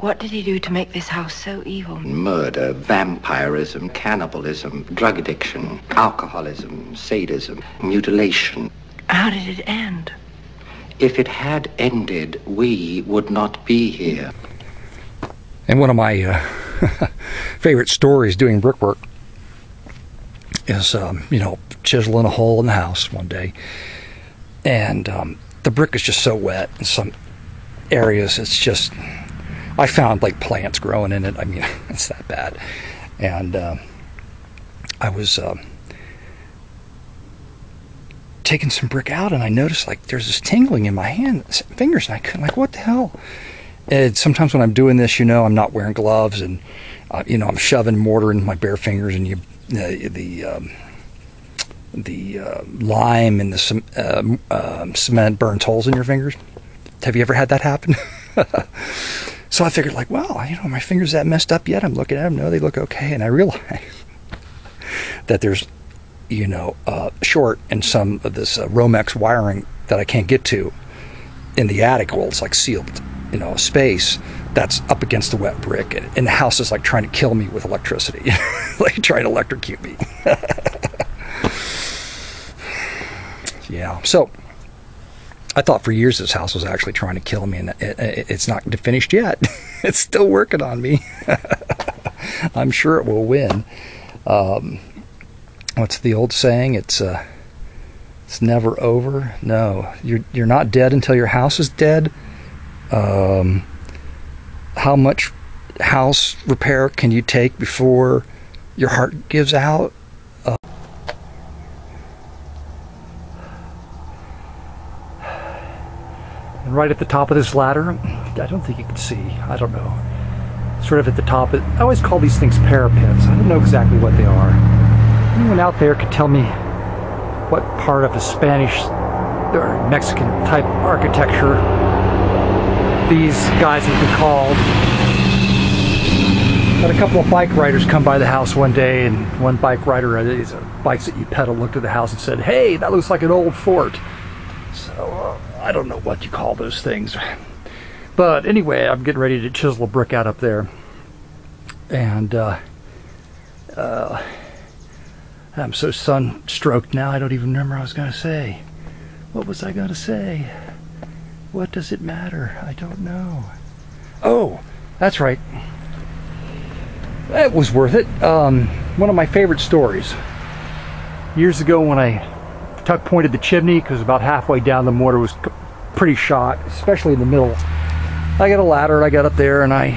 What did he do to make this house so evil? Murder, vampirism, cannibalism, drug addiction, alcoholism, sadism, mutilation. How did it end? If it had ended, we would not be here. And one of my favorite stories doing brickwork is, chiseling a hole in the house one day. And the brick is just so wet in some areas. It's just, I found like plants growing in it. I mean, it's that bad. And I was taking some brick out, and I noticed like there's this tingling in my fingers, and I couldn't, like, what the hell? And sometimes when I'm doing this, I'm not wearing gloves, and I'm shoving mortar in my bare fingers, and the lime and the cement burns holes in your fingers. Have you ever had that happen? So I figured, like, well, my fingers that messed up yet? I'm looking at them. No, they look okay. And I realized that there's, short in some of this Romex wiring that I can't get to in the attic. Well, it's like sealed, space that's up against the wet brick. And the house is like trying to kill me with electricity, like trying to electrocute me. Yeah. So I thought for years this house was actually trying to kill me, and it's not finished yet. It's still working on me. I'm sure it will win. What's the old saying? It's never over. No, you're not dead until your house is dead. How much house repair can you take before your heart gives out? And right at the top of this ladder, I don't think you can see, I don't know, sort of at the top, I always call these things parapets. I don't know exactly what they are. Anyone out there could tell me what part of a Spanish or Mexican type architecture these guys have been called? Had a couple of bike riders come by the house one day, and one bike rider, these bikes that you pedal, looked at the house and said, "Hey, that looks like an old fort." So I don't know what you call those things. But anyway, I'm getting ready to chisel a brick out up there. And I'm so sun-stroked now, I don't even remember what I was going to say. What was I going to say? What does it matter? I don't know. Oh, that's right. It was worth it. One of my favorite stories. Years ago when I tuck pointed the chimney, because about halfway down the mortar was pretty shot, especially in the middle. I got a ladder, I got up there, and I,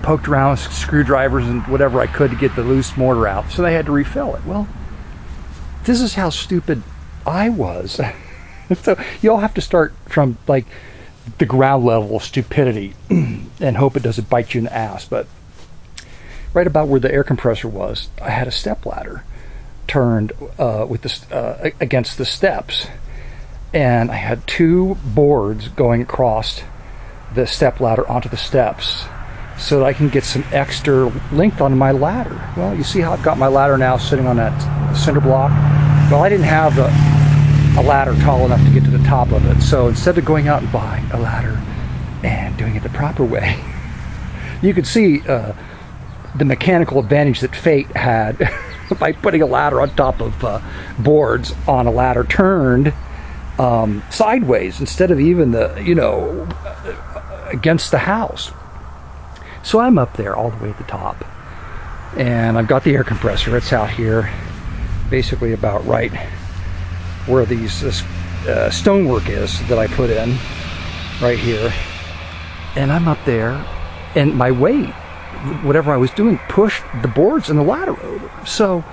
poked around with screwdrivers and whatever I could to get the loose mortar out. So they had to refill it. Well, this is how stupid I was. So you all have to start from like the ground level of stupidity and hope it doesn't bite you in the ass. But right about where the air compressor was, I had a step ladder turned with this against the steps, and I had two boards going across the step ladder onto the steps so that I can get some extra length on my ladder. Well, you see how I've got my ladder now sitting on that cinder block? Well, I didn't have a ladder tall enough to get to the top of it, so instead of going out and buying a ladder and doing it the proper way, you could see the mechanical advantage that fate had by putting a ladder on top of boards on a ladder turned sideways instead of even against the house. So I'm up there all the way at the top, and I've got the air compressor. It's out here basically about right where this stonework is that I put in right here, and I'm up there, and my weight, whatever I was doing, pushed the boards and the ladder over. So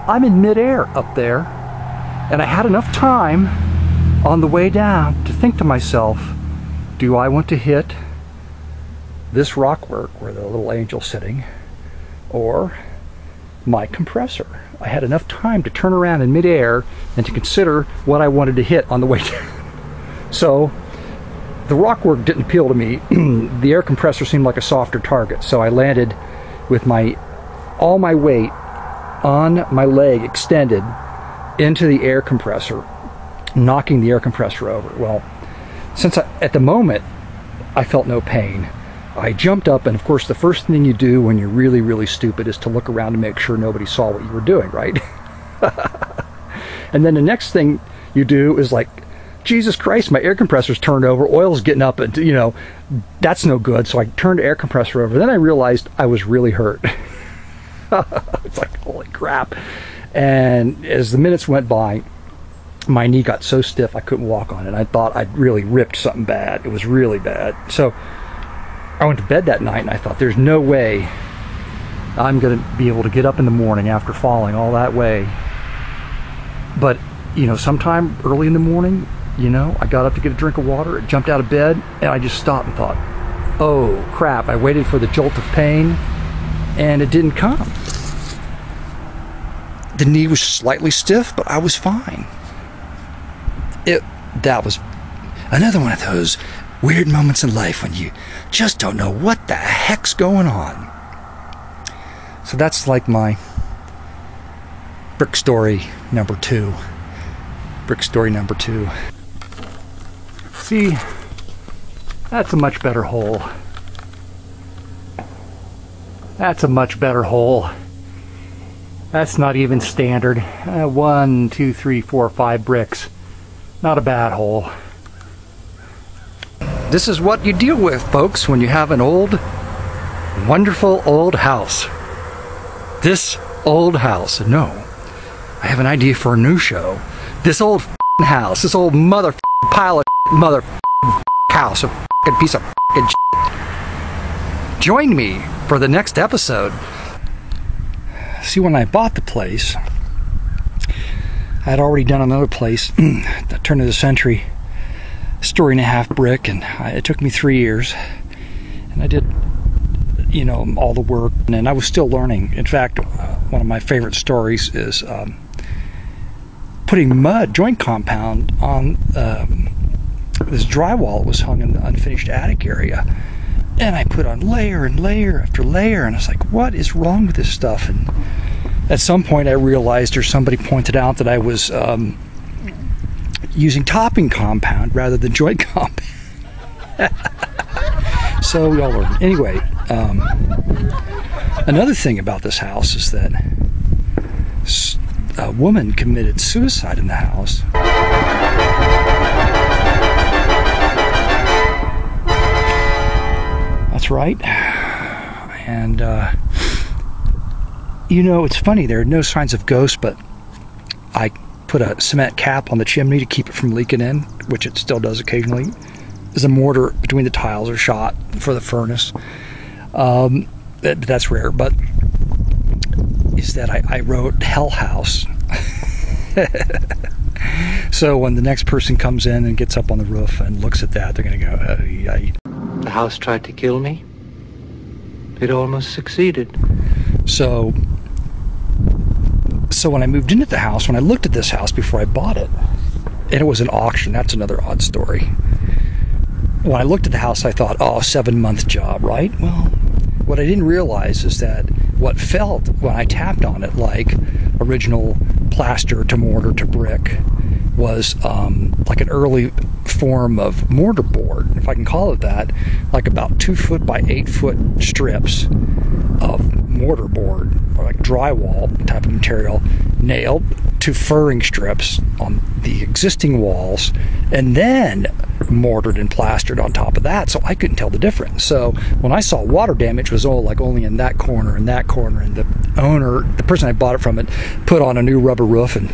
I'm in midair up there, and I had enough time on the way down to think to myself, do I want to hit this rockwork where the little angel's sitting, or my compressor? I had enough time to turn around in midair and to consider what I wanted to hit on the way down. So the rockwork didn't appeal to me. The air compressor seemed like a softer target, so I landed with all my weight on my leg extended into the air compressor, knocking the air compressor over. Well, since at the moment I felt no pain, I jumped up, and of course the first thing you do when you're really, really stupid is to look around to make sure nobody saw what you were doing, right? And then the next thing you do is like, Jesus Christ, my air compressor's turned over, oil's getting up, and you know, that's no good. So I turned the air compressor over. Then I realized I was really hurt. It's like, holy crap. And as the minutes went by, my knee got so stiff I couldn't walk on it. I thought I'd really ripped something bad. It was really bad. So I went to bed that night and I thought, there's no way I'm going to be able to get up in the morning after falling all that way. But, you know, sometime early in the morning, you know, I got up to get a drink of water, I jumped out of bed, and I just stopped and thought, oh crap, I waited for the jolt of pain and it didn't come. The knee was slightly stiff, but I was fine. That was another one of those weird moments in life when you just don't know what the heck's going on. So that's like my brick story number 2. Brick story number 2. See, that's a much better hole. That's a much better hole. That's not even standard. 1, 2, 3, 4, 5 bricks. Not a bad hole. This is what you deal with, folks, when you have an old, wonderful old house. This old house. No, I have an idea for a new show. This old house. This old mother pile of mother house. A piece of shit. Join me for the next episode. See, when I bought the place, I had already done another place, the turn of the century, story and a half brick, and it took me 3 years, and I did, you know, all the work, and I was still learning. In fact, one of my favorite stories is putting mud joint compound on this drywall that was hung in the unfinished attic area, and I put on layer and layer after layer, and I was like, what is wrong with this stuff? And at some point I realized, or somebody pointed out, that I was using topping compound rather than joint compound. So we all learned. Anyway, another thing about this house is that a woman committed suicide in the house. That's right. And you know, it's funny, there are no signs of ghosts, but I put a cement cap on the chimney to keep it from leaking in, which it still does occasionally. There's a mortar between the tiles or shot for the furnace. That's rare, but is that I wrote Hell House. So when the next person comes in and gets up on the roof and looks at that, they're going to go, The house tried to kill me. It almost succeeded. So when I moved into the house, when I looked at this house before I bought it, and it was an auction, that's another odd story. When I looked at the house, I thought, oh, 7-month job, right? Well, what I didn't realize is that what felt, when I tapped on it, like original plaster to mortar to brick, was like an early form of mortar board, if I can call it that, like about 2 foot by 8 foot strips of mortar board, or like drywall type of material, nailed to furring strips on the existing walls, and then mortared and plastered on top of that, so I couldn't tell the difference. So when I saw water damage was only in that corner and that corner, and the owner, the person I bought it from, put on a new rubber roof, and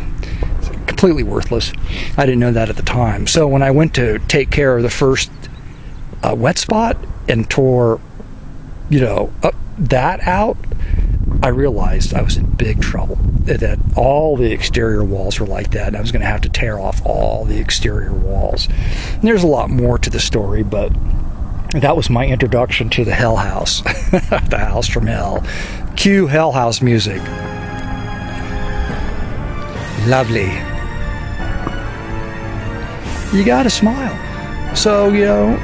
it's completely worthless. I didn't know that at the time. So when I went to take care of the first wet spot and tore, you know, that out, I realized I was in big trouble, that all the exterior walls were like that, and I was going to have to tear off all the exterior walls. And there's a lot more to the story, but that was my introduction to the Hell House. The house from hell. Cue Hell House music. Lovely. You gotta smile. So, you know,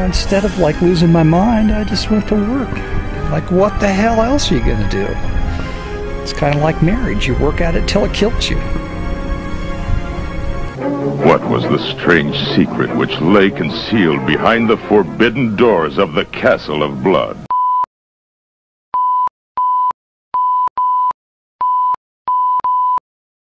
instead of like losing my mind, I just went to work. Like, what the hell else are you gonna do? It's kind of like marriage. You work at it till it kills you. What was the strange secret which lay concealed behind the forbidden doors of the Castle of Blood?